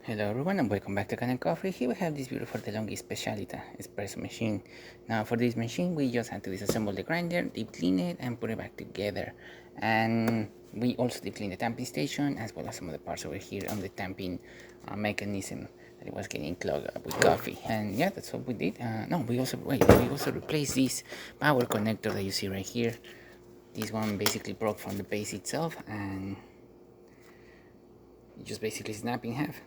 Hello everyone and welcome back to Kanen Coffee. Here we have this beautiful DeLonghi Specialita Espresso machine. Now for this machine we just had to disassemble the grinder, deep clean it and put it back together. And we also deep clean the tamping station as well as some of the parts over here on the tamping mechanism that it was getting clogged up with coffee. And yeah, that's what we did. We also replaced this power connector that you see right here. This one basically broke from the base itself and it just basically snapped in half.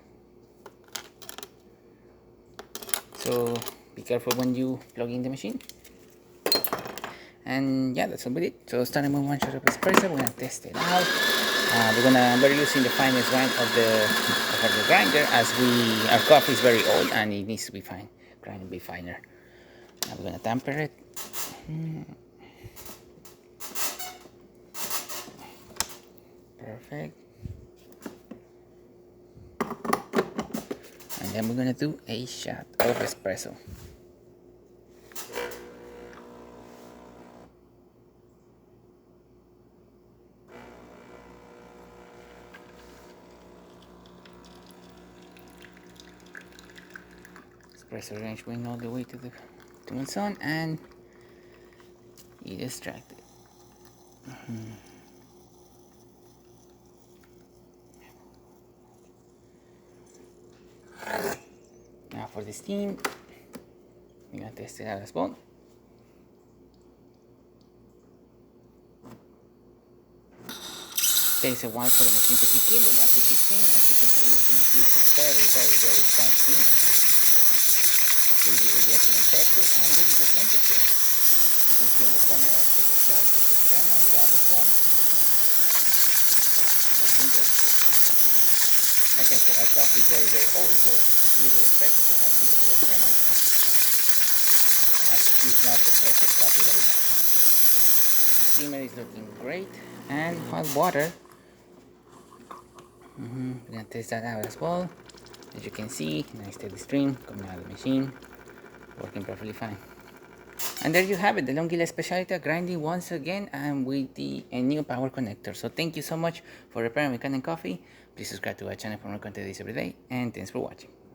So be careful when you plug in the machine. And yeah, that's all we did. So starting with one shot of espresso, we're gonna test it out. We're using the finest grind of the grinder as our coffee is very old and it needs to be fine, grind to be finer. Now we're gonna tamper it. Perfect. And then we're gonna do a shot of espresso. Espresso range going all the way to the sun and it extracted. Now for the steam, we're gonna test it out as well. Takes a while for the machine to kick in, but once it kicks in, as you can see, it gives a very strong steam. Really excellent pressure and really good temperature. You can see on the corner I put the shot, put the crema on top as well. Looking good. Like I said, our coffee is very old, so you would expect it to have a little bit of crema, as is not the perfect coffee that we have. The steamer is looking great, and hot water. We're gonna test that out as well. As you can see, nice steady stream coming out of the machine, working perfectly fine. And there you have it, the DeLonghi Specialita grinding once again and with the new power connector. So thank you so much for repairing with Kanen Coffee. Please subscribe to our channel for more content every day, and thanks for watching.